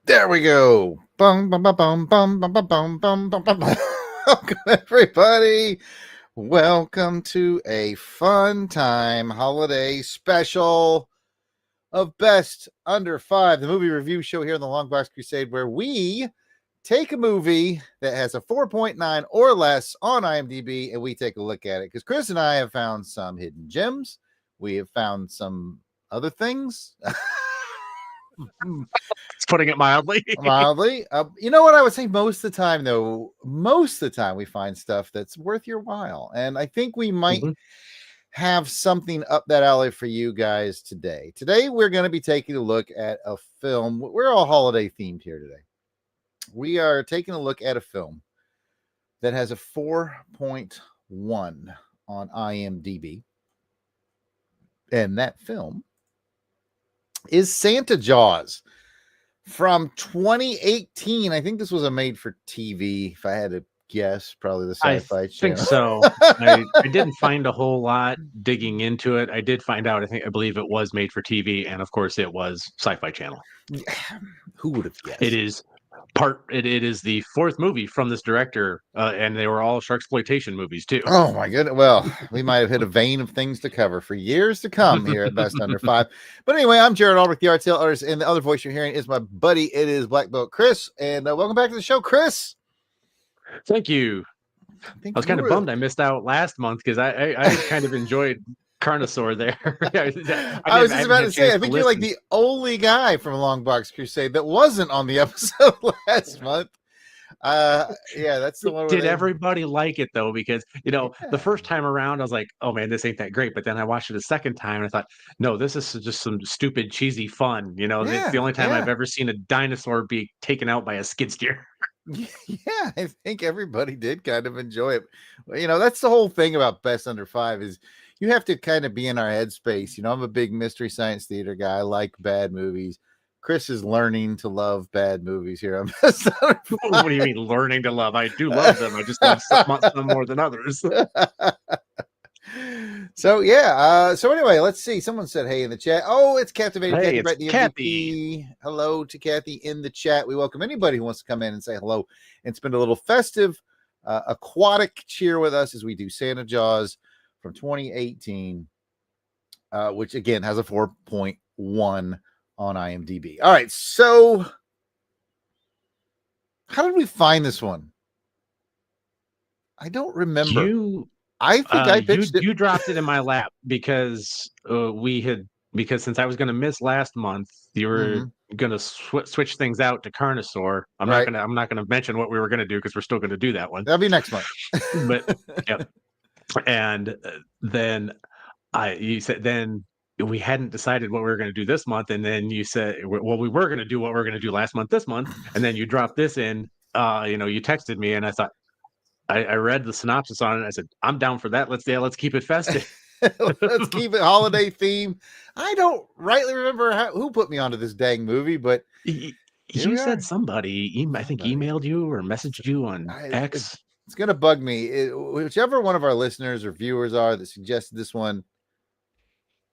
There we go. Bum, bum, bum, bum, bum, bum, bum, bum, bum, bum, bum. Welcome, everybody. Welcome to a fun time holiday special of Best Under 5, the movie review show here on the Longbox Crusade, where we take a movie that has a 4.9 or less on IMDb and we take a look at it. Because Chris and I have found some hidden gems. We have found some other things. It's putting it mildly. Mildly. You know what I would say most of the time, though? Most of the time we find stuff that's worth your while. And I think we might have something up that alley for you guys today. Today, we're going to be taking a look at a film. We're all holiday themed here today. We are taking a look at a film that has a 4.1 on IMDb. And that film is Santa Jaws from 2018. I think this was a made for TV, if I had to guess, probably the Sci-Fi Channel. I think so. I didn't find a whole lot digging into it. I did find out, I believe it was made for TV, and of course it was Sci-Fi Channel. Who would have guessed? It is the fourth movie from this director, and they were all sharksploitation movies too. Oh my goodness. Well, we might have hit a vein of things to cover for years to come here at Best Under 5. But anyway, I'm Jarrod, the art sale artist, and the other voice you're hearing is my buddy. It is Black Belt Chris, and welcome back to the show, Chris. Thank you. I was kind of bummed I missed out last month because I kind of enjoyed Carnosaur there. I was just about to say, I think you're like the only guy from Longbox Crusade that wasn't on the episode last month. Yeah, that's the one. Did everybody like it though? Because the first time around I was like, oh man, this ain't that great. But then I watched it a second time and I thought, no, this is just some stupid cheesy fun. It's the only time I've ever seen a dinosaur be taken out by a skid steer. Yeah, I think everybody did kind of enjoy it. That's the whole thing about Best Under 5 is you have to kind of be in our headspace. I'm a big Mystery Science Theater guy. I like bad movies. Chris is learning to love bad movies here on Best Under 5. What do you mean learning to love? I do love them. I just love some more than others. So yeah. So anyway, let's see. Someone said hey in the chat. Oh, it's Captivated Hey, Kathy, it's right? The Kathy. MVP. Hello to Kathy in the chat. We welcome anybody who wants to come in and say hello and spend a little festive aquatic cheer with us as we do Santa Jaws from 2018, which again has a 4.1 on IMDb. All right, so how did we find this one? I don't remember. I think I pitched it. You dropped it in my lap because since I was going to miss last month, you were going to switch things out to Carnosaur. I'm not going to mention what we were going to do because we're still going to do that one. That'll be next month. But yeah, and then you said then we hadn't decided what we were going to do this month, and then you said, well, we were going to do what we were going to do last month this month, and then you dropped this in. You texted me, and I thought. I read the synopsis on it. And I said, I'm down for that. Let's keep it festive. Let's keep it holiday theme. I don't rightly remember who put me onto this dang movie, but you said somebody, I think, emailed you or messaged you on X. It's going to bug me. Whichever one of our listeners or viewers are that suggested this one,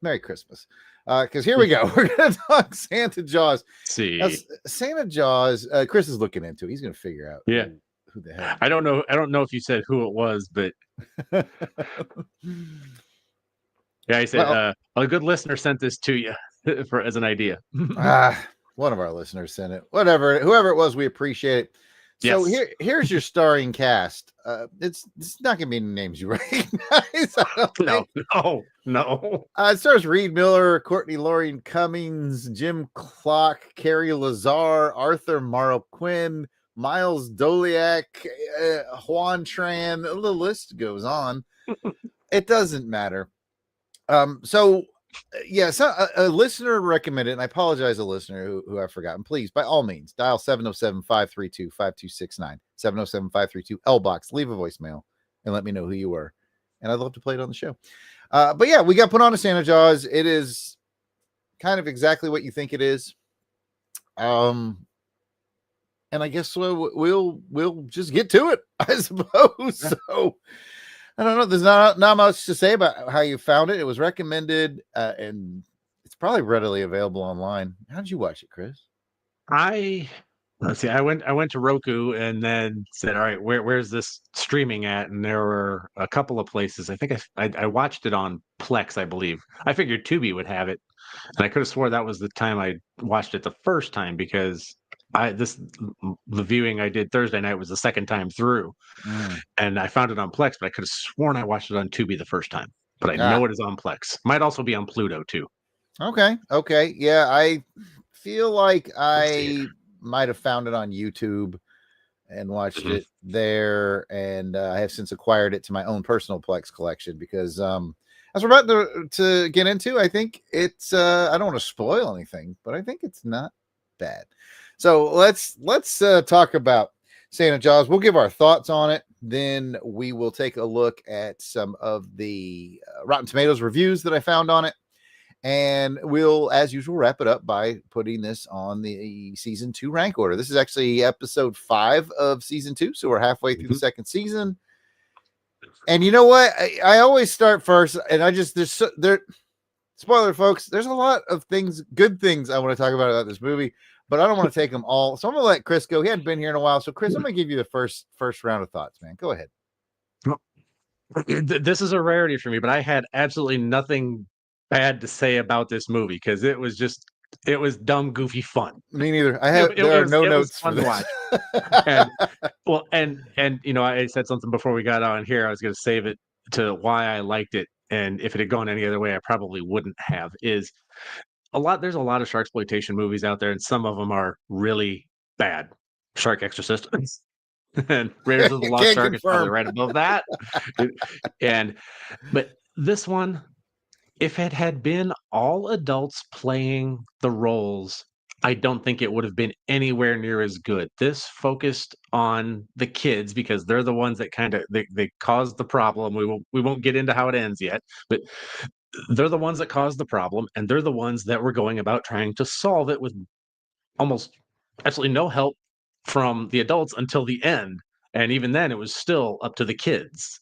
Merry Christmas. Because here we go. We're going to talk Santa Jaws. See, now, Santa Jaws, Chris is looking into it. He's going to figure out. Yeah. Who the heck? I don't know if you said who it was, but yeah, he said a good listener sent this to you as an idea. One of our listeners sent it. Whoever it was, we appreciate it. So here's your starring cast. It's not gonna be any names you recognize. No. It stars Reed Miller, Courtney Lorraine Cummings, Jim Clock, Carrie Lazar, Arthur Marquin, Miles Doliak, Juan Tran. The list goes on. It doesn't matter. So a listener recommended, and I apologize, a listener who I've forgotten. Please, by all means, dial 707-532-5269, 707-532-LBOX. Leave a voicemail and let me know who you were. And I'd love to play it on the show. But yeah, we got put on to Santa Jaws. It is kind of exactly what you think it is. And I guess we'll just get to it, I suppose. So I don't know. There's not much to say about how you found it. It was recommended, and it's probably readily available online. How did you watch it, Chris? I Let's see. I went to Roku and then said, "All right, where's this streaming at?" And there were a couple of places. I think I watched it on Plex, I believe. I figured Tubi would have it, and I could have swore that was the time I watched it the first time because the viewing I did Thursday night was the second time through, and I found it on Plex, but I could have sworn I watched it on Tubi the first time. But I know it is on Plex. Might also be on Pluto too. Okay. Yeah, I feel like I might have found it on YouTube and watched it there, and I have since acquired it to my own personal Plex collection because as we're about to get into, I think it's I don't want to spoil anything, but I think it's not bad. So let's talk about Santa Jaws. We'll give our thoughts on it. Then we will take a look at some of the Rotten Tomatoes reviews that I found on it. And we'll, as usual, wrap it up by putting this on the season 2 rank order. This is actually episode 5 of season 2. So we're halfway through the second season. And you know what? I always start first, and spoiler, folks, there's a lot of things, good things I want to talk about this movie, but I don't want to take them all. So I'm going to let Chris go. He hadn't been here in a while. So Chris, I'm going to give you the first round of thoughts, man. Go ahead. This is a rarity for me, but I had absolutely nothing bad to say about this movie because it was dumb, goofy fun. Me neither. There are no notes for this. And you know, I said something before we got on here. I was going to save it to why I liked it, and if it had gone any other way, I probably wouldn't have. There's a lot of sharksploitation movies out there, and some of them are really bad. Shark Exorcist. And Raiders of the Lost Shark is probably right above that. But this one, if it had been all adults playing the roles, I don't think it would have been anywhere near as good. This focused on the kids because they're the ones that they caused the problem. We won't get into how it ends yet, but they're the ones that caused the problem, and they're the ones that were going about trying to solve it with almost absolutely no help from the adults until the end. And even then, it was still up to the kids,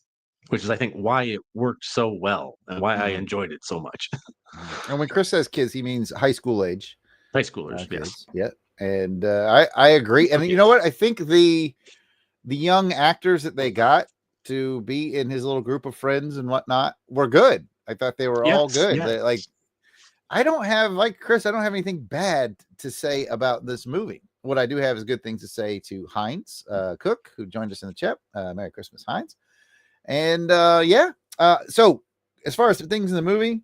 which is, I think, why it worked so well and why I enjoyed it so much. And when Chris says kids, he means high school age. High schoolers, yes. Yeah. And I agree. And you know what? I think the young actors that they got to be in his little group of friends and whatnot were good. I thought they were all good. Yes. I don't have, like Chris, I don't have anything bad to say about this movie. What I do have is good things to say to Heinz Cook, who joined us in the chat. Merry Christmas, Heinz. And so as far as the things in the movie,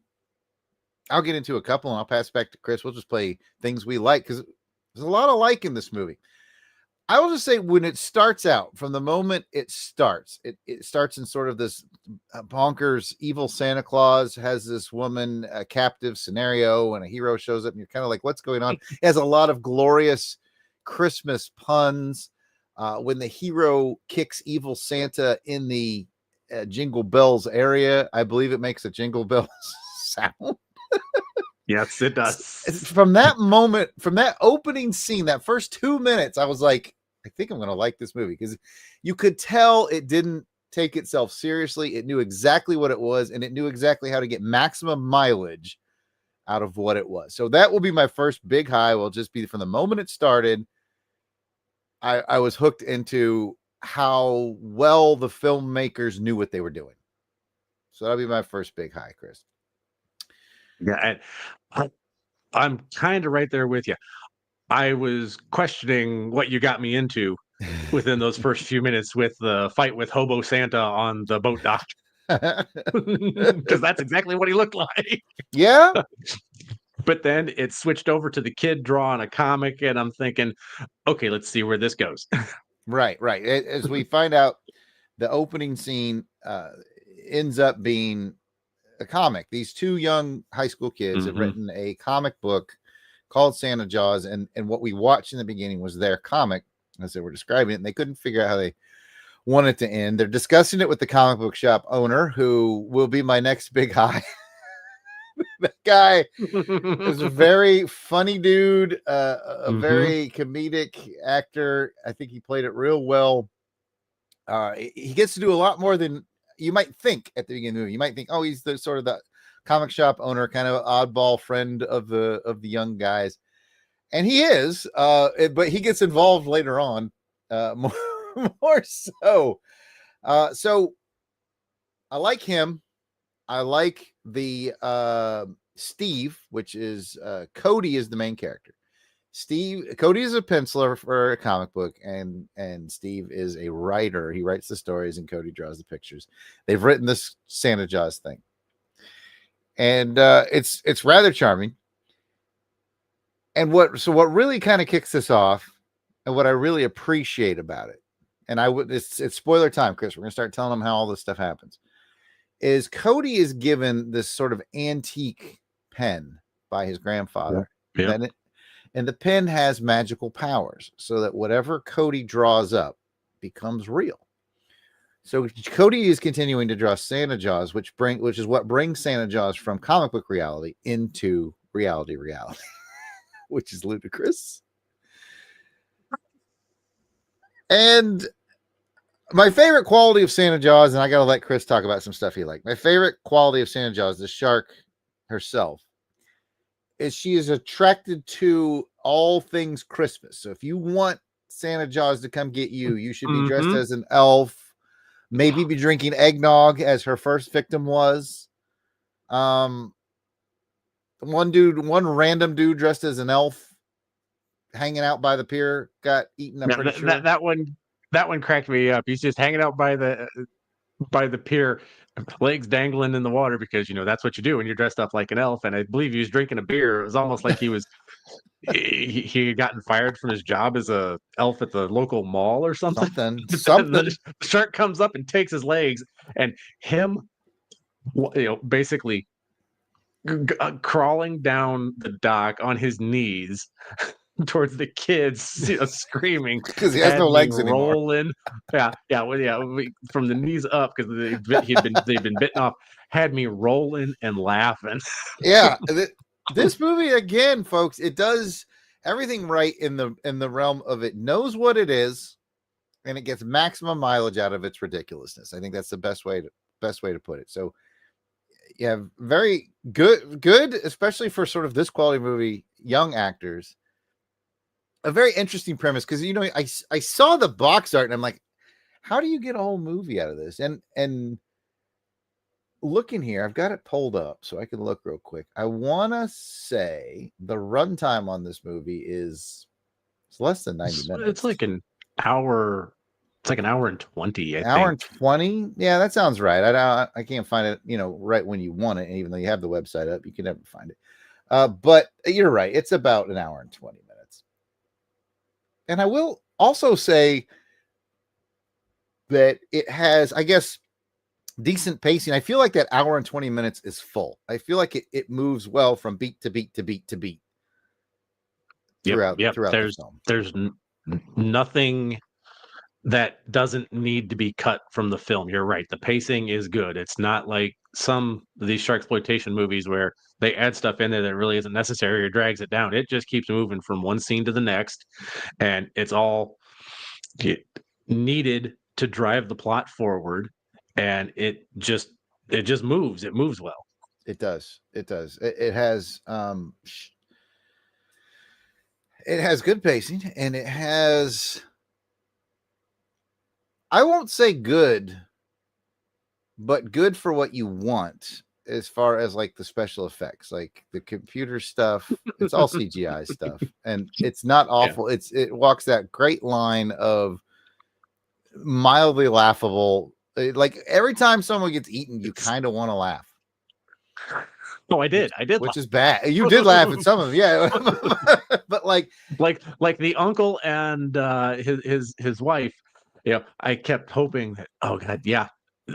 I'll get into a couple and I'll pass back to Chris. We'll just play things we like because there's a lot of like in this movie. I will just say when it starts out, from the moment it starts, it starts in sort of this bonkers evil Santa Claus has this woman a captive scenario and a hero shows up and you're kind of like, what's going on? It has a lot of glorious Christmas puns. When the hero kicks evil Santa in the Jingle Bells area, I believe it makes a Jingle Bells sound. Yes, it does. From that moment, from that opening scene, that first 2 minutes, I was like, I think I'm going to like this movie because you could tell it didn't take itself seriously. It knew exactly what it was, and it knew exactly how to get maximum mileage out of what it was. So that will be my first big high. Will just be from the moment it started, I was hooked into how well the filmmakers knew what they were doing. So that'll be my first big high, Chris. Yeah, and I'm kind of right there with you. I was questioning what you got me into within those first few minutes with the fight with Hobo Santa on the boat dock. Because that's exactly what he looked like. Yeah. But then it switched over to the kid drawing a comic, and I'm thinking, okay, let's see where this goes. Right. As we find out, the opening scene ends up being a comic. These two young high school kids have written a comic book called Santa Jaws, and what we watched in the beginning was their comic as they were describing it, and they couldn't figure out how they want it to end. They're discussing it with the comic book shop owner, who will be my next big high. That guy is a very funny dude, a very comedic actor. I think he played it real well. He gets to do a lot more than you might think at the beginning of the movie. You might think, oh, he's the sort of the comic shop owner, kind of oddball friend of the young guys. and he is, but he gets involved later on, more so. So I like him. I like the Steve, which is Cody is the main character. Cody is a penciler for a comic book, and Steve is a writer. He writes the stories, and Cody draws the pictures. They've written this Santa Jaws thing, and it's rather charming. And what really kind of kicks this off, and what I really appreciate about it, and it's spoiler time, Chris. We're gonna start telling them how all this stuff happens. Is Cody is given this sort of antique pen by his grandfather, and the pen has magical powers, so that whatever Cody draws up becomes real. So Cody is continuing to draw Santa Jaws, which is what brings Santa Jaws from comic book reality into reality, which is ludicrous. And my favorite quality of Santa Jaws, and I got to let Chris talk about some stuff he liked. My favorite quality of Santa Jaws, the shark herself, is she is attracted to all things Christmas. So if you want Santa Jaws to come get you, you should be dressed as an elf, maybe be drinking eggnog as her first victim was. One random dude dressed as an elf hanging out by the pier got eaten. I'm pretty sure that one cracked me up. He's just hanging out by the pier, legs dangling in the water, because that's what you do when you're dressed up like an elf. And I believe he was drinking a beer. It was almost like he was he had gotten fired from his job as a elf at the local mall or something. The shark comes up and takes his legs, and him, basically crawling down the dock on his knees towards the kids, screaming because he has no legs anymore. Rolling, from the knees up, because they've been bitten off. Had me rolling and laughing. Yeah, this movie again, folks, it does everything right in the realm of it knows what it is, and it gets maximum mileage out of its ridiculousness. I think that's the best way to put it. So, yeah, very good, especially for sort of this quality movie, young actors. A very interesting premise, because I saw the box art and I'm like, how do you get a whole movie out of this? And looking here, I've got it pulled up so I can look real quick. I want to say the runtime on this movie it's less than 90 minutes. It's like an hour. It's like an hour and 20. An hour and 20. Yeah, that sounds right. I can't find it, right when you want it. And even though you have the website up, you can never find it. But you're right. It's about an hour and 20 minutes. And I will also say that it has, I guess, decent pacing. I feel like that hour and 20 minutes is full. I feel like it moves well from beat to beat to beat to beat throughout the film. There's nothing that doesn't need to be cut from the film. You're right. The pacing is good. It's not like some of these sharksploitation movies where they add stuff in there that really isn't necessary or drags it down. It just keeps moving from one scene to the next, and it's all needed to drive the plot forward. And it just moves. It moves well. It does. It has good pacing, and it has, I won't say good, but good for what you want as far as like the special effects, like the computer stuff. It's all CGI stuff, and it's not awful. Yeah. It walks that great line of mildly laughable. Like every time someone gets eaten, you kind of want to laugh. Oh, I did, which laugh. Is bad. You did laugh at some of them, yeah. But like the uncle and his wife. I kept hoping that, oh God, yeah,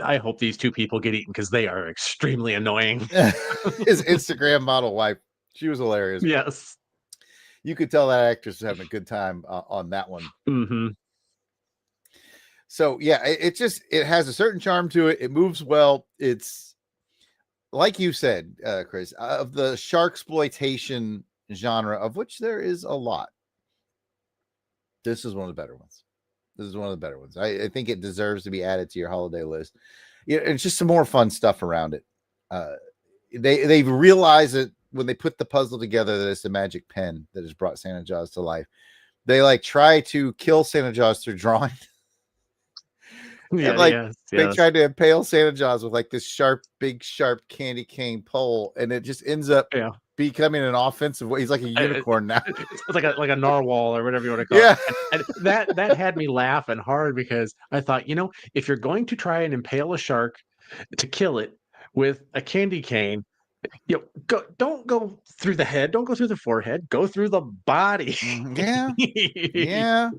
I hope these two people get eaten because they are extremely annoying. His Instagram model wife, she was hilarious. Yes, you could tell that actress was having a good time on that one. Mm-hmm. So yeah, it has a certain charm to it. It moves well. It's like you said, Chris, of the sharksploitation genre, of which there is a lot. This is one of the better ones. I think it deserves to be added to your holiday list. Yeah, it's just some more fun stuff around it. They realize that when they put the puzzle together that it's the magic pen that has brought Santa Jaws to life, they like try to kill Santa Jaws through drawing. Yeah, And like yes, they yes. tried to impale Santa Jaws with like this big sharp candy cane pole, and it just ends up becoming an offensive way. He's like a unicorn now. It's like a narwhal or whatever you want to call it. And that had me laughing hard because I thought, if you're going to try and impale a shark to kill it with a candy cane, don't go through the head, don't go through the forehead, go through the body. Yeah.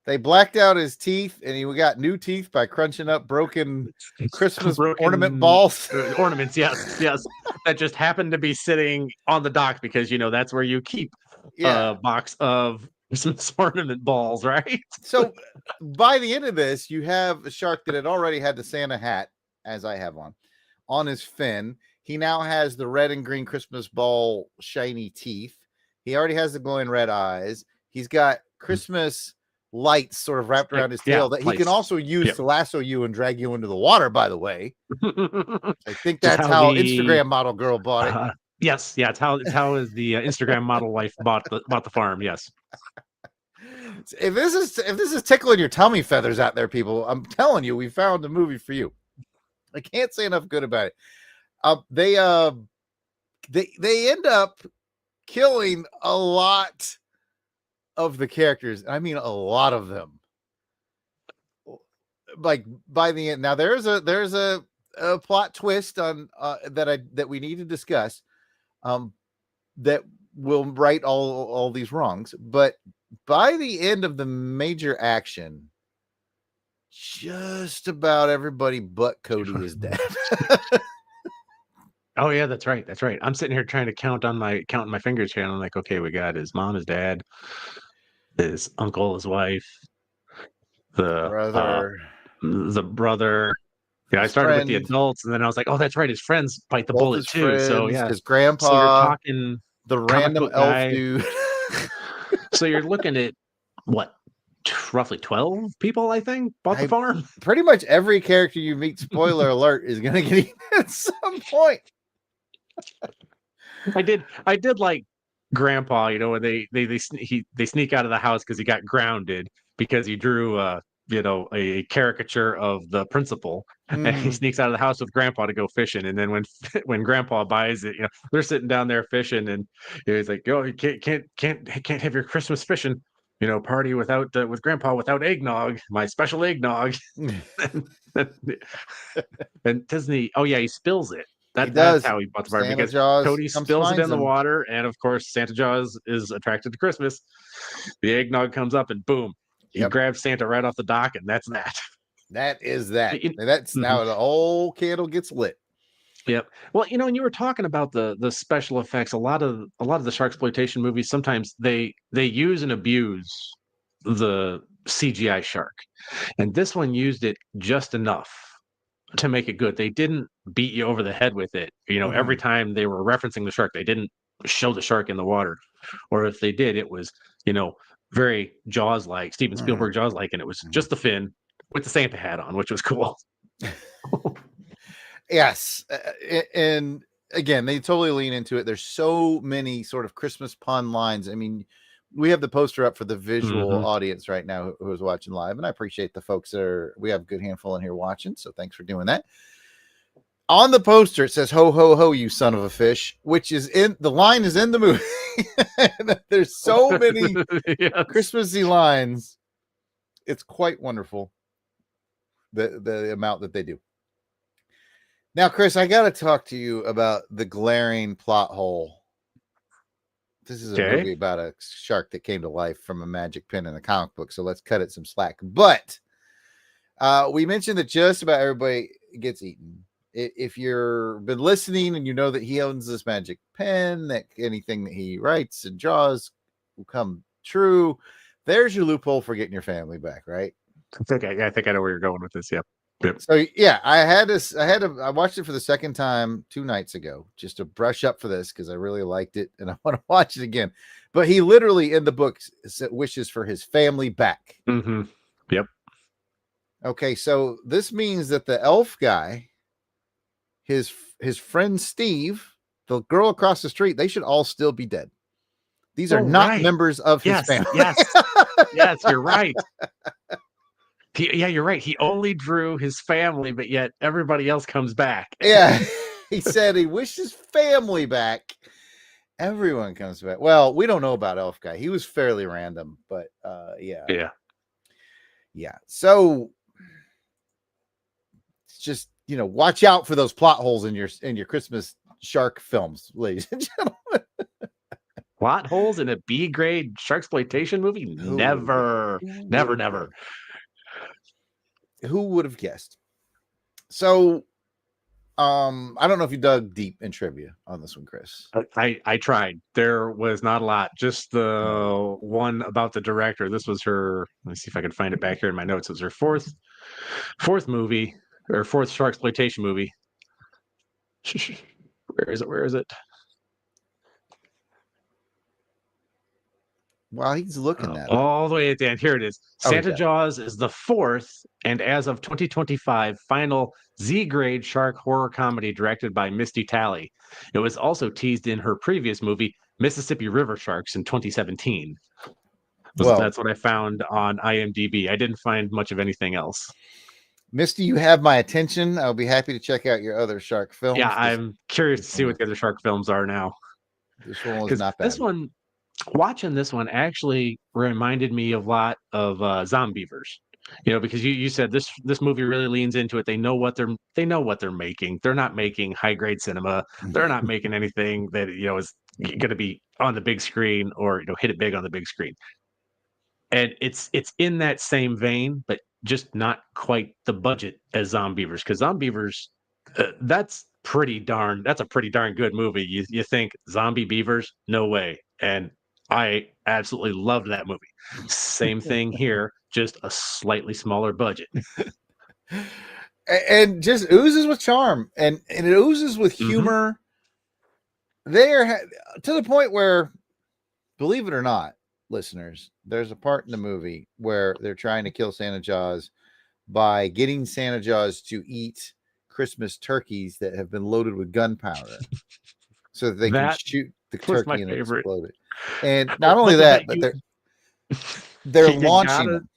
They blacked out his teeth, and he got new teeth by crunching up broken Christmas ornament balls. Ornaments, yes. That just happened to be sitting on the dock because, that's where you keep a box of Christmas ornament balls, right? So by the end of this, you have a shark that had already had the Santa hat, as I have on his fin. He now has the red and green Christmas ball shiny teeth. He already has the glowing red eyes. He's got Christmas lights sort of wrapped around his tail that he can also use to lasso you and drag you into the water, by the way. I think that's how Instagram model girl bought it. Yes, it's how is the Instagram model wife bought the farm. Yes. If this is tickling your tummy feathers out there, people, I'm telling you, we found a movie for you. I can't say enough good about it. They end up killing a lot of the characters. I mean, a lot of them. Like by the end, now there's a plot twist on that we need to discuss. That will right all these wrongs. But by the end of the major action, just about everybody but Cody is dead. Oh yeah, that's right. I'm sitting here trying to counting my fingers here, and I'm like, okay, we got his mom, his dad, his uncle, his wife, the brother. Yeah, I started with the adults, and then I was like, oh, that's right, his friends bite the bullet too. Friends, so yeah, his grandpa. So you're talking the random elf dude. So you're looking at what? Roughly 12 people, I think, bought the farm. Pretty much every character you meet, spoiler alert, is going to get eaten at some point. I did like Grandpa, when they sneak out of the house because he got grounded because he drew a caricature of the principal, and he sneaks out of the house with Grandpa to go fishing. And then when Grandpa buys it, they're sitting down there fishing, and he's like, "Oh, you can't have your Christmas fishing, party with Grandpa without eggnog, my special eggnog." And Disney, he spills it. That's how he bought the farm, because Cody spills it in the water, and of course Santa Jaws is attracted to Christmas. The eggnog comes up, and boom, he grabs Santa right off the dock, and that's that. That is that. That's now the whole candle gets lit. Yep. Well, and you were talking about the special effects. A lot of the sharksploitation movies, sometimes they use and abuse the CGI shark, and this one used it just enough to make it good. They didn't beat you over the head with it. Every time they were referencing the shark, they didn't show the shark in the water, or if they did, it was very Jaws-like, Steven Spielberg Jaws-like, and it was just the fin with the Santa hat on, which was cool. Yes, and again, they totally lean into it. There's so many sort of Christmas pun lines. I mean, we have the poster up for the visual audience right now who is watching live, and I appreciate the folks we have a good handful in here watching, so thanks for doing that. On the poster, it says, "Ho, ho, ho, you son of a fish," which is the line is in the movie. There's so many Christmassy lines. It's quite wonderful, the amount that they do. Now, Chris, I got to talk to you about the glaring plot hole. This is a movie about a shark that came to life from a magic pen in a comic book, so let's cut it some slack. But we mentioned that just about everybody gets eaten. If you've been listening and you know that he owns this magic pen, that anything that he writes and draws will come true, there's your loophole for getting your family back, right? I think I know where you're going with this. Yep. So yeah, I watched it for the second time 2 nights ago just to brush up for this because I really liked it and I want to watch it again. But he literally in the book wishes for his family back. Yep. Okay, so this means that the elf guy, his friend Steve, the girl across the street, they should all still be dead. These are not members of his family. Yes, you're right. You're right. He only drew his family, but yet everybody else comes back. Yeah, he said he wished his family back. Everyone comes back. Well, we don't know about Elf Guy. He was fairly random, but yeah. So it's just, watch out for those plot holes in your Christmas shark films, ladies and gentlemen. Plot holes in a B-grade sharksploitation movie? Never. Who would have guessed? So, I don't know if you dug deep in trivia on this one, Chris. I tried. There was not a lot. Just the one about the director. This was her. Let me see if I can find it back here in my notes. It was her fourth movie, or fourth sharksploitation movie. Where is it? While he's looking at it. All the way at the end. Here it is. Santa Jaws is the fourth, and as of 2025, final Z-grade shark horror comedy directed by Misty Talley. It was also teased in her previous movie, Mississippi River Sharks, in 2017. That's what I found on IMDb. I didn't find much of anything else. Misty, you have my attention. I'll be happy to check out your other shark films. Yeah, I'm curious to see what the other shark films are now. This one was not bad. Watching this one actually reminded me a lot of Zombievers, because you said this movie really leans into it. They know what they're making. They're not making high grade cinema. They're not making anything that is going to be on the big screen or hit it big on the big screen. And it's in that same vein, but just not quite the budget as Zombievers, because Zombievers, that's a pretty darn good movie. You think zombie beavers? No way. And I absolutely loved that movie. Same thing here, just a slightly smaller budget. And just oozes with charm, and it oozes with humor. They are to the point where, believe it or not, listeners, there's a part in the movie where they're trying to kill Santa Jaws by getting Santa Jaws to eat Christmas turkeys that have been loaded with gunpowder so that they can shoot the turkey and explode it. And not only that, but they're launching them.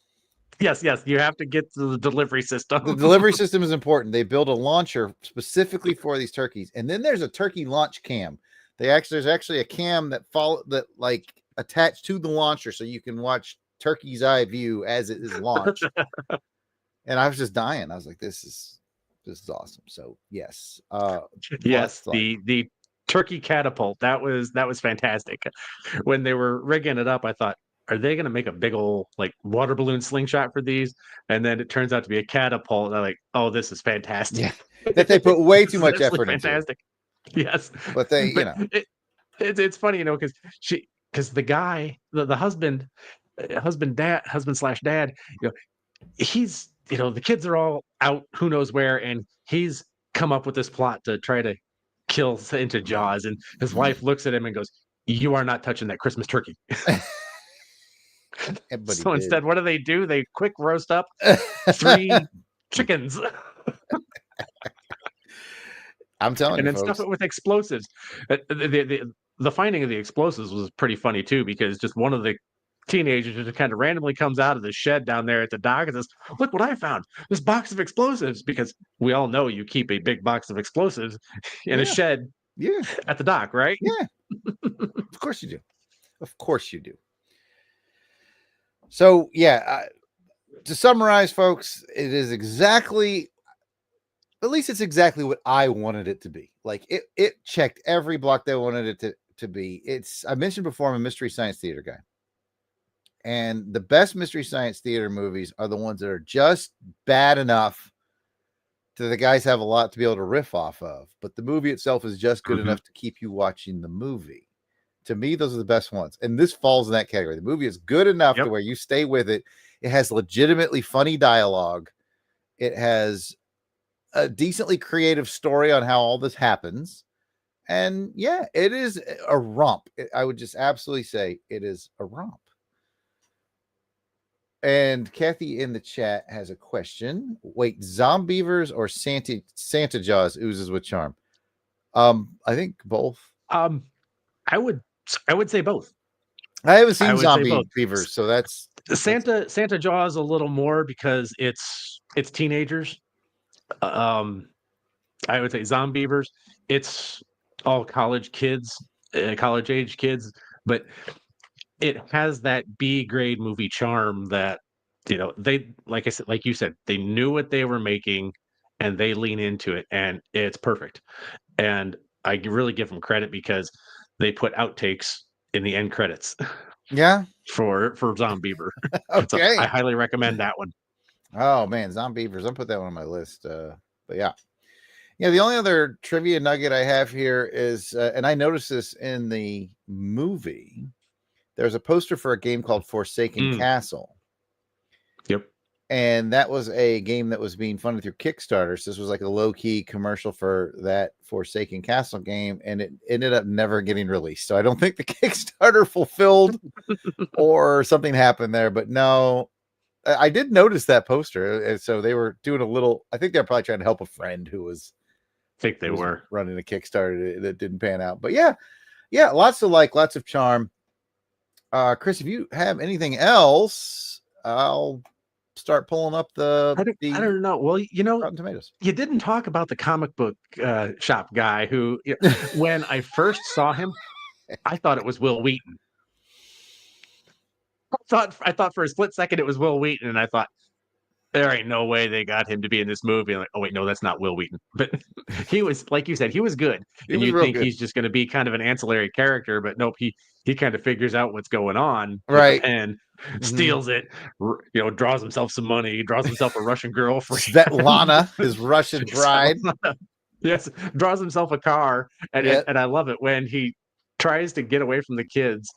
Yes, you have to get to the delivery system. The delivery system is important. They build a launcher specifically for these turkeys. And then there's a turkey launch cam. There's actually a cam that attached to the launcher so you can watch turkey's eye view as it is launched. And I was just dying. I was like, this is awesome. So yes. Yes, the turkey catapult. That was fantastic. When they were rigging it up, I thought, are they going to make a big old water balloon slingshot for these? And then it turns out to be a catapult. And I'm like, oh, this is fantastic. Yeah. That they put way too much effort into. Fantastic. Yes. But they, it's funny, because the guy, the husband slash dad, he's, the kids are all out, who knows where, and he's come up with this plot to try to kill Santa Jaws, and his wife looks at him and goes, "You are not touching that Christmas turkey." So instead, what do? They quick roast up 3 chickens. I'm telling you, and then folks. stuff it with explosives. The finding of the explosives was pretty funny too, because just one of the teenagers just kind of randomly comes out of the shed down there at the dock and says, "Look what I found, this box of explosives," because we all know you keep a big box of explosives in a shed at the dock, right? Yeah. Of course you do. So to summarize, folks, it is exactly what I wanted it to be. It checked every block they wanted it to be. I mentioned before, I'm a mystery science theater guy. And the best mystery science theater movies are the ones that are just bad enough that the guys have a lot to be able to riff off of. But the movie itself is just good enough to keep you watching the movie. To me, those are the best ones. And this falls in that category. The movie is good enough to where you stay with it. It has legitimately funny dialogue. It has a decently creative story on how all this happens. And it is a romp. I would just absolutely say it is a romp. And Kathy in the chat has a question. Wait, Zombievers or Santa Jaws oozes with charm? I think both. I would say both. I haven't I seen would say Zombie both. Beavers, so that's Santa Jaws a little more because it's teenagers. I would say Zombievers, it's all college kids, college age kids, but it has that B grade movie charm that they, like I said, like you said, they knew what they were making and they lean into it and it's perfect. And I really give them credit because they put outtakes in the end credits yeah. for Zombiever. So I Okay. highly recommend that one. Oh man, Zombie Beavers. I'll put that one on my list. But yeah. Yeah, the only other trivia nugget I have here is, and I noticed this in the movie, there's a poster for a game called Forsaken Castle. Yep. And that was a game that was being funded through Kickstarter. So this was like a low-key commercial for that Forsaken Castle game, and it ended up never getting released. So I don't think the Kickstarter fulfilled or something happened there. But no, I did notice that poster. And so they were doing a little, I think they're probably trying to help a friend who was running a Kickstarter that didn't pan out. But yeah, lots of charm. Chris, if you have anything else, I'll start pulling up I don't know. Well, Rotten Tomatoes. You didn't talk about the comic book shop guy who, when I first saw him, I thought it was Will Wheaton. I thought for a split second it was Will Wheaton, and I thought, there ain't no way they got him to be in this movie. And like, oh wait, no, that's not Will Wheaton. But he was, like you said, he was good. And you think he's just going to be kind of an ancillary character, but nope, he kind of figures out what's going on. Right. And steals it, draws himself some money, draws himself a Russian girlfriend. Svetlana, his Russian bride. Yes, draws himself a car. And I love it when he tries to get away from the kids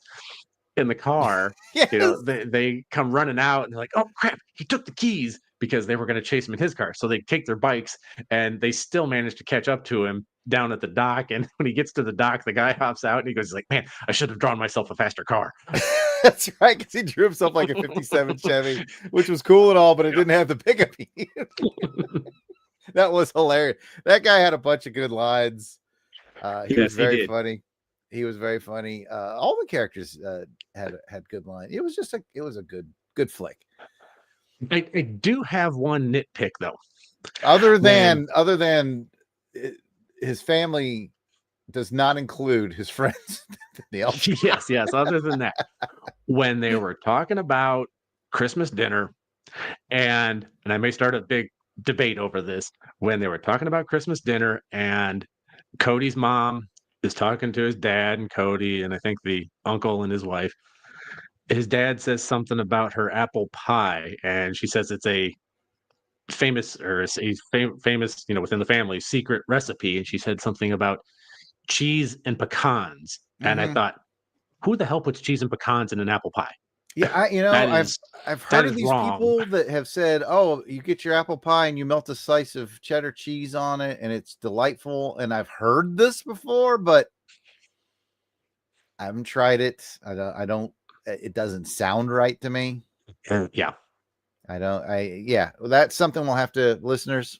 in the car. Yes. They come running out and they're like, oh crap, he took the keys, because they were going to chase him in his car. So they take their bikes and they still manage to catch up to him down at the dock. And when he gets to the dock, the guy hops out and he goes like, man, I should have drawn myself a faster car. That's right, because he drew himself like a 57 Chevy, which was cool and all, but it didn't have the pickup. That was hilarious. That guy had a bunch of good lines. He was very funny. He was very funny. All the characters had good lines. It was just a good flick. I do have one nitpick though. Other than his family does not include his friends. Yes. Other than that, when they were talking about Christmas dinner, and I may start a big debate over this, when they were talking about Christmas dinner and Cody's mom is talking to his dad and Cody, and I think the uncle and his wife, his dad says something about her apple pie, and she says it's a famous famous, within the family secret recipe. And she said something about cheese and pecans. And I thought, who the hell puts cheese and pecans in an apple pie? Yeah, I've heard of these people that have said, "Oh, you get your apple pie and you melt a slice of cheddar cheese on it, and it's delightful." And I've heard this before, but I haven't tried it. I don't. It doesn't sound right to me. Yeah, I don't. Well, that's something we'll have to, listeners.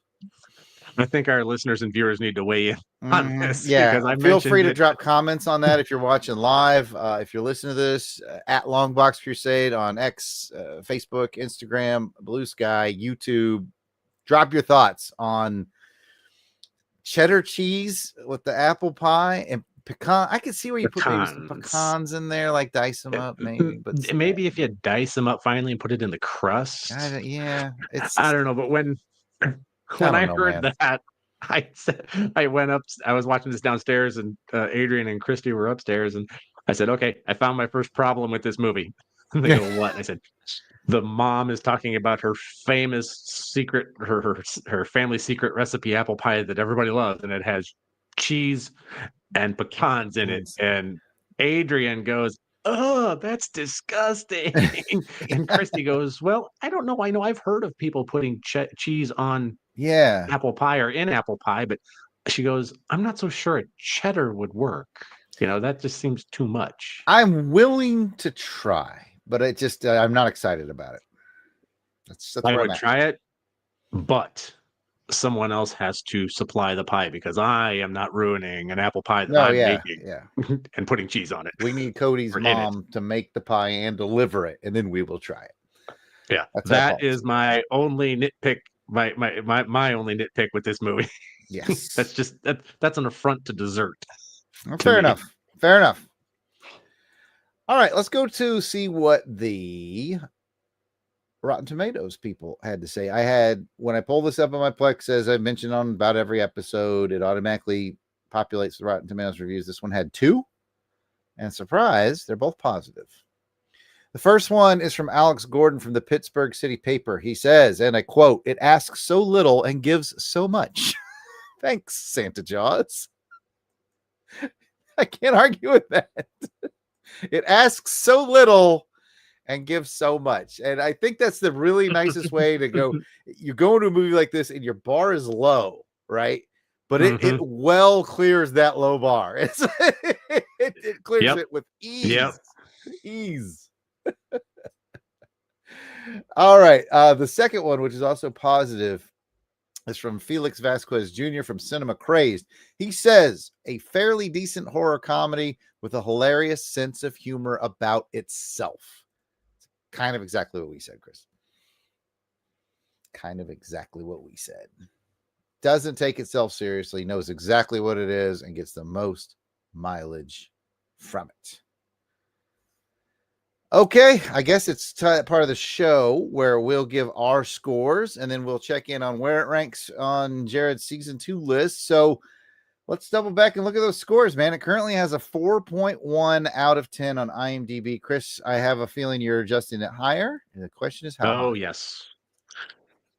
I think our listeners and viewers need to weigh in on this. Yeah, feel free to drop comments on that if you're watching live. If you're listening to this, at LONGBOX CRUSADE on X, Facebook, Instagram, Blue Sky, YouTube. Drop your thoughts on cheddar cheese with the apple pie and pecan. I could see where you put maybe some pecans in there, like dice them up, maybe. But maybe if you dice them up finally and put it in the crust. I don't know. But when I heard that, I went up. I was watching this downstairs, and Adrian and Christy were upstairs, and I said, "Okay, I found my first problem with this movie." And they go, "What?" And I said, "The mom is talking about her famous secret, her family secret recipe apple pie that everybody loves, and it has cheese and pecans in it." And Adrian goes, "Oh, that's disgusting." And Christy goes, "Well, I don't know. I know I've heard of people putting cheese on apple pie or in apple pie, but," she goes, "I'm not so sure a cheddar would work. That just seems too much." I'm willing to try, but it just I'm not excited about it. I would try it, but someone else has to supply the pie because I am not ruining an apple pie that No, I'm yeah, making yeah. and putting cheese on it. We need Cody's Or in it. mom to make the pie and deliver it, and then we will try it. Yeah, That's our that policy. is my only nitpick. My only nitpick with this movie. Yes. That's just that's an affront to dessert. Fair enough. Fair enough. All right, let's go to see what the Rotten Tomatoes people had to say. I had, when I pull this up on my Plex, as I mentioned on about every episode, it automatically populates the Rotten Tomatoes reviews. This one had 2, and surprise, they're both positive. The first one is from Alex Gordon from the Pittsburgh City Paper. He says, and I quote, "It asks so little and gives so much." Thanks, Santa Jaws. I can't argue with that. It asks so little and gives so much. And I think that's the really nicest way to go. You go into a movie like this and your bar is low, right? But it well clears that low bar. It clears it with ease. Yep. Ease. All right. The second one, which is also positive, is from Felix Vasquez Jr. from Cinema Crazed. He says, a fairly decent horror comedy with a hilarious sense of humor about itself. Kind of exactly what we said, Chris. Kind of exactly what we said. Doesn't take itself seriously, knows exactly what it is, and gets the most mileage from it. Okay, I guess it's part of the show where we'll give our scores, and then we'll check in on where it ranks on Jarrod's season 2 list. So let's double back and look at those scores, man. It currently has a 4.1 out of 10 on IMDb. Chris, I have a feeling you're adjusting it higher. And the question is how high? Yes.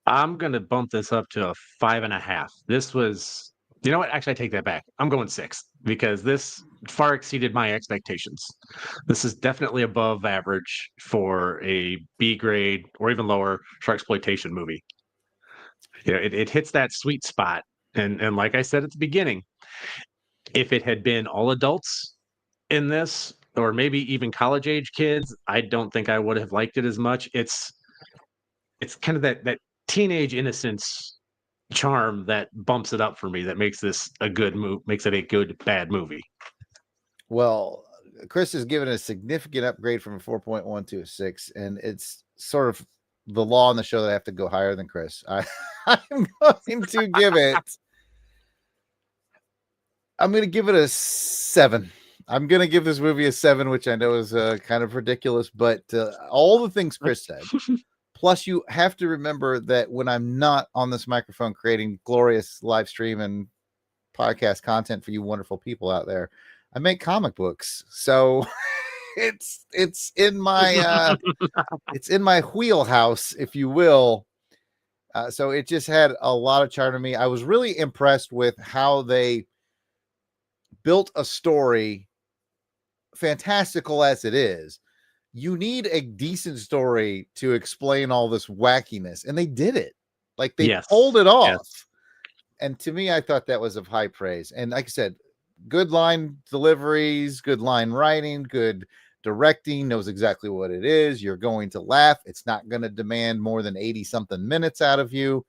I'm going to bump this up to a 5.5. This was, you know what? Actually, I take that back. I'm going 6 because this far exceeded my expectations. This is definitely above average for a B grade or even lower sharksploitation movie. You know, it hits that sweet spot. And like I said at the beginning, if it had been all adults in this, or maybe even college age kids, I don't think I would have liked it as much. It's kind of that teenage innocence charm that bumps it up for me, that makes this a good makes it a good bad movie. Well, Chris has given a significant upgrade from a 4.1 to a 6, and it's sort of the law on the show that I have to go higher than Chris. I'm going to give it. I'm going to give it a 7. I'm going to give this movie a 7, which I know is kind of ridiculous, but all the things Chris said. Plus, you have to remember that when I'm not on this microphone creating glorious live stream and podcast content for you wonderful people out there, I make comic books. So it's in my it's in my wheelhouse, if you will. So it just had a lot of charm to me. I was really impressed with how they built a story, fantastical as it is. You need a decent story to explain all this wackiness, and they did it. Like they pulled it off. Yes. And to me, I thought that was of high praise. And like I said, good line deliveries, good line writing, good directing, knows exactly what it is. You're going to laugh. It's not going to demand more than 80 something minutes out of you.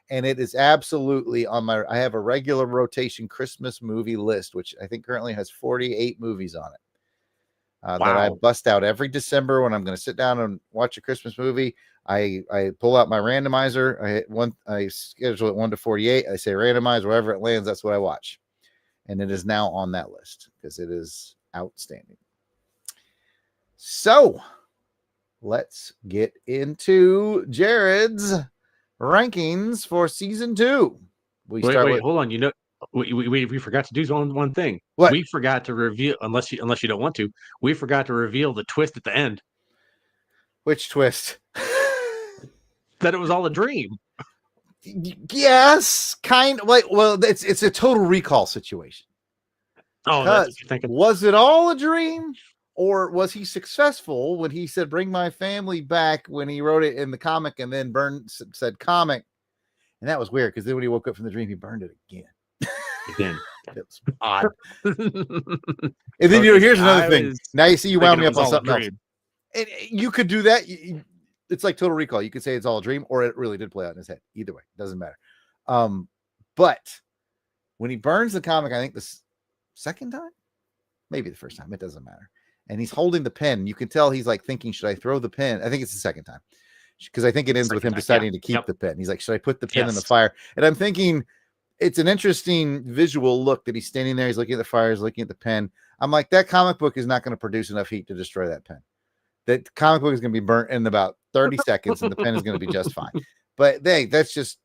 And it is absolutely on my, I have a regular rotation Christmas movie list, which I think currently has 48 movies on it. That I bust out every December when I'm going to sit down and watch a Christmas movie. I pull out my randomizer. I schedule it 1 to 48. I say randomize, wherever it lands, that's what I watch. And it is now on that list because it is outstanding. So let's get into Jarrod's rankings for season 2. Wait, hold on. You know, we forgot to do one thing. What? We forgot to reveal, unless you don't want to, we forgot to reveal the twist at the end. Which twist? That it was all a dream. Yes, kind of like, well, it's a total recall situation. Oh, that's what you're thinking. Was it all a dream, or was he successful when he said "bring my family back" when he wrote it in the comic, and then said "comic"? And that was weird because then when he woke up from the dream, he burned it again. Again, it was odd. And then here's another thing. Now you see you wound me up on something else. And you could do that. It's like Total Recall. You could say it's all a dream, or it really did play out in his head. Either way, doesn't matter. But when he burns the comic, I think the second time, maybe the first time, it doesn't matter. And he's holding the pen. You can tell he's like thinking, should I throw the pen? I think it's the second time, because I think it ends with him deciding to keep the pen. He's like, should I put the pen in the fire? And I'm thinking, it's an interesting visual look that he's standing there. He's looking at the fire. He's looking at the pen. I'm like, that comic book is not going to produce enough heat to destroy that pen. That comic book is going to be burnt in about 30 seconds, and the pen is going to be just fine. But that's just,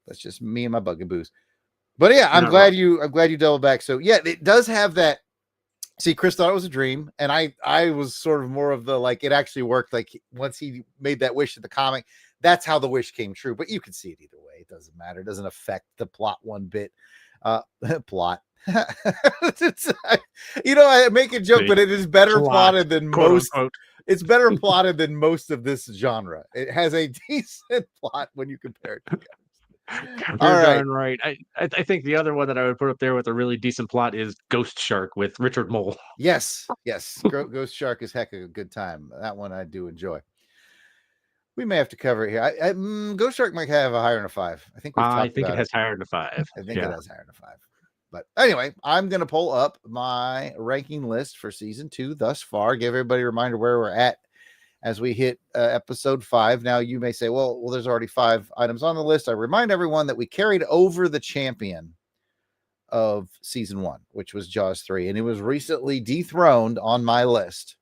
that's just me and my bugaboos. But yeah, I'm glad you doubled back. So yeah, it does have that. See, Chris thought it was a dream, and I was sort of more of the, like, it actually worked. Like, once he made that wish in the comic, that's how the wish came true. But you can see it either way. It doesn't matter. It doesn't affect the plot one bit. Plot. I make a joke, but it is better plotted than most. It's better plotted than most of this genre. It has a decent plot when you compare it to the others. Right. I think the other one that I would put up there with a really decent plot is Ghost Shark with Richard Mole. Yes. Ghost Shark is heck of a good time. That one I do enjoy. We may have to cover it here. Ghost Shark might have a higher than a 5. I think it has higher than a 5. I think it has higher than a 5. But anyway, I'm going to pull up my ranking list for season 2 thus far. Give everybody a reminder where we're at as we hit episode 5. Now, you may say, well, there's already 5 items on the list. I remind everyone that we carried over the champion of season 1, which was Jaws 3, and it was recently dethroned on my list.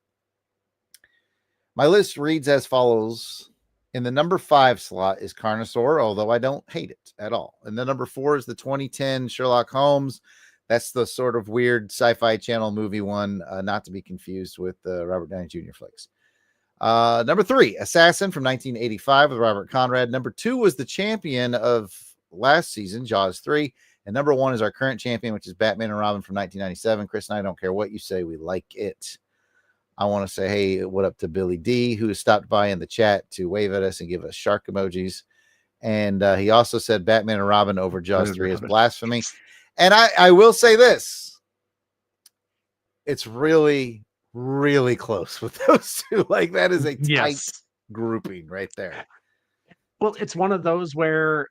My list reads as follows. In the number 5 slot is Carnosaur, although I don't hate it at all. And the number 4 is the 2010 Sherlock Holmes. That's the sort of weird Sci-Fi Channel movie one, not to be confused with the Robert Downey Jr. flicks. Number 3, Assassin from 1985 with Robert Conrad. Number 2 was the champion of last season, Jaws 3. And number 1 is our current champion, which is Batman and Robin from 1997. Chris and I don't care what you say. We like it. I want to say, hey, what up to Billy D, who stopped by in the chat to wave at us and give us shark emojis. And he also said Batman and Robin over Jaws 3 is blasphemy. And I will say this. It's really, really close with those two. Like, that is a tight grouping right there. Well, it's one of those where,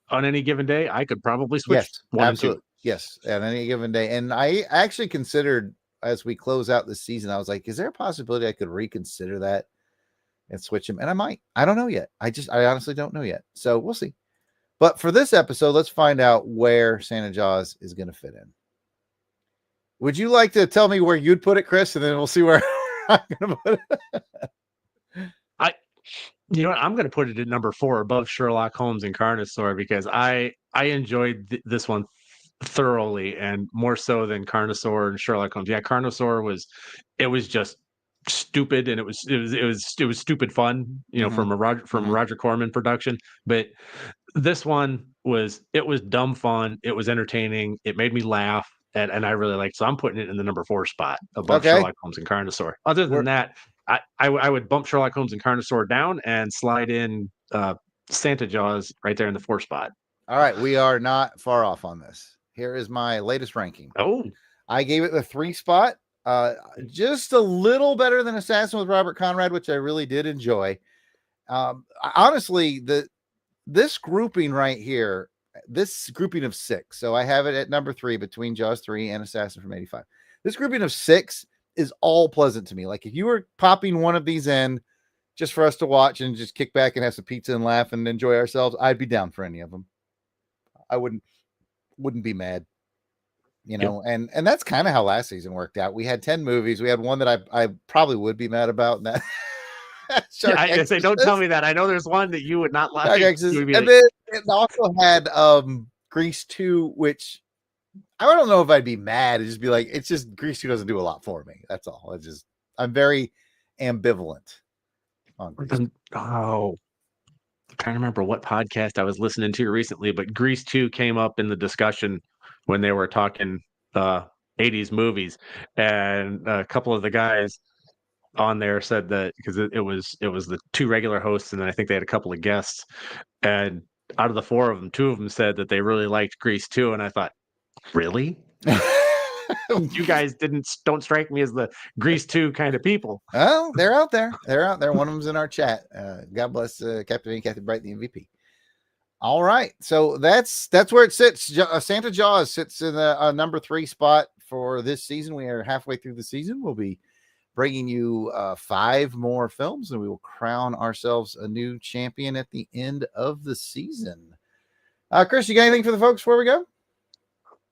on any given day, I could probably switch one absolutely. and 2. Yes, on any given day. And I actually considered, as we close out this season, I was like, is there a possibility I could reconsider that and switch him? And I might. I don't know yet. I honestly don't know yet. So we'll see. But for this episode, let's find out where Santa Jaws is going to fit in. Would you like to tell me where you'd put it, Chris? And then we'll see where I'm going to put it. I'm going to put it at number 4 above Sherlock Holmes and Carnosaur, because I enjoyed this one thoroughly, and more so than Carnosaur and Sherlock Holmes. Yeah, Carnosaur was just stupid, and it was stupid fun, from Roger Corman production. But this one was dumb fun. It was entertaining. It made me laugh, and I really liked. So I'm putting it in the number 4 spot above Sherlock Holmes and Carnosaur. Other than that, I would bump Sherlock Holmes and Carnosaur down and slide in Santa Jaws right there in the 4 spot. All right, we are not far off on this. Here is my latest ranking. Oh, I gave it the 3 spot. Just a little better than Assassin with Robert Conrad, which I really did enjoy. Honestly, this grouping right here, this grouping of 6. So I have it at number 3 between Jaws 3 and Assassin from 85. This grouping of 6 is all pleasant to me. Like, if you were popping one of these in just for us to watch and just kick back and have some pizza and laugh and enjoy ourselves, I'd be down for any of them. I wouldn't be mad, and that's kind of how last season worked out. We had 10 movies. We had one that I probably would be mad about. And that I say, don't tell me that. I know there's one that you would not like. And then it also had Grease 2, which I don't know if I'd be mad. It'd just be like, it's just Grease 2 doesn't do a lot for me. That's all. I'm very ambivalent on Grease 2. I'm trying to remember what podcast I was listening to recently, but Grease 2 came up in the discussion when they were talking 80s movies, and a couple of the guys on there said that, because it was the 2 regular hosts, and then I think they had a couple of guests, and out of the 4 of them, 2 of them said that they really liked Grease 2, and I thought, really? You guys don't strike me as the Grease 2 kind of people. Oh, they're out there. One of them's in our chat. God bless Captain A, Captain Bright, the MVP. All right, so that's where it sits. Santa Jaws sits in the number 3 spot for this season. We are halfway through the season. We'll be bringing you 5 more films, and we will crown ourselves a new champion at the end of the season. Chris, you got anything for the folks before we go?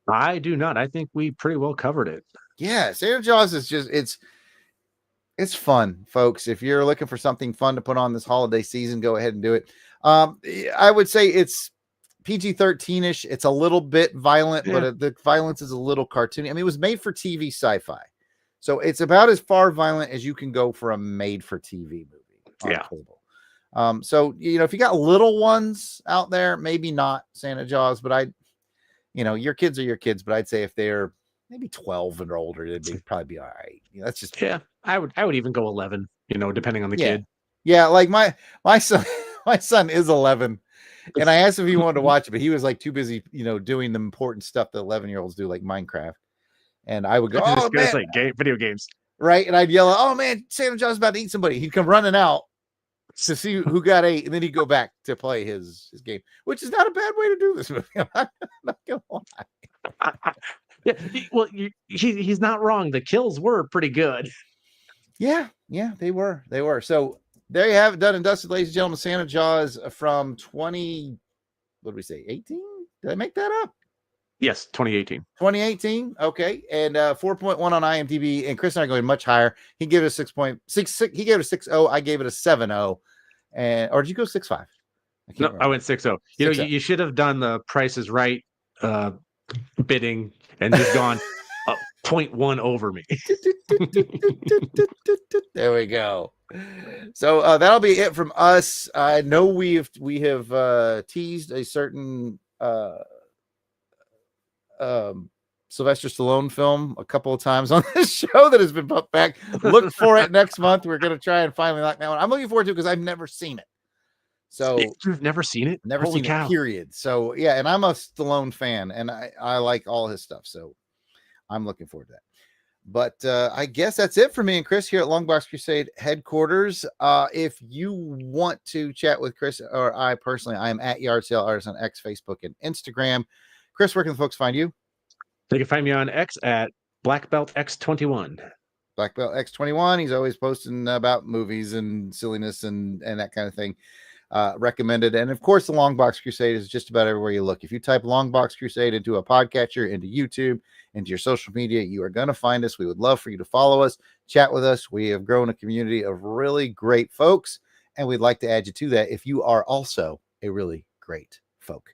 I do not. I think we pretty well covered it. Yeah, Santa Jaws is just it's fun, folks. If you're looking for something fun to put on this holiday season, go ahead and do it. I would say it's PG-13ish. It's a little bit violent, but the violence is a little cartoony. I mean, it was made for TV sci-fi, so it's about as far violent as you can go for a made-for-TV movie on cable. So if you got little ones out there, maybe not Santa Jaws, but your kids are your kids. But I'd say if they're maybe 12 and older, they'd probably be all right. That's just I would even go 11. Depending on the kid. Yeah, like my son. My son is 11, and I asked if he wanted to watch it, but he was like too busy, doing the important stuff that 11-year-olds do, like Minecraft. And I would go, "Oh man, like video games, right?" And I'd yell, "Oh man, Santa Jaws is about to eat somebody!" He'd come running out to see who got ate, and then he'd go back to play his game, which is not a bad way to do this movie. I'm not gonna lie. He's not wrong. The kills were pretty good. Yeah, they were. So there you have it, done and dusted, ladies and gentlemen. Santa Jaws from 18? Did I make that up? Yes, 2018. 2018. Okay. And 4.1 on IMDb. And Chris and I are going much higher. He gave it a 6.6. He gave it a 6.0. I gave it a 7.0. Or did you go 6.5? I went 6.0. You should have done the Price is Right bidding and just gone 0.1 over me. There we go. So that'll be it from us. I know we have teased a certain Sylvester Stallone film a couple of times on this show that has been put back. Look for it next month. We're going to try and finally knock that one. I'm looking forward to it because I've never seen it. So you've never seen it? Never seen it, period. So yeah, and I'm a Stallone fan, and I like all his stuff. So I'm looking forward to that. But I guess that's it for me and Chris here at Longbox Crusade headquarters. If you want to chat with Chris or I personally, I am at Yard Sale Artist on X, Facebook, and Instagram. Chris, where can the folks find you? They can find me on X at BlackBeltX21. BlackBeltX21. He's always posting about movies and silliness and that kind of thing. Recommended. And of course, the Longbox Crusade is just about everywhere you look. If you type Longbox Crusade into a podcatcher, into YouTube, into your social media, you are going to find us. We would love for you to follow us, chat with us. We have grown a community of really great folks, and we'd like to add you to that if you are also a really great folk.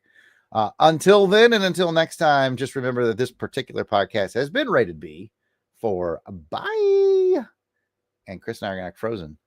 Until then, and until next time, just remember that this particular podcast has been rated B for bye. And Chris and I are going to act frozen.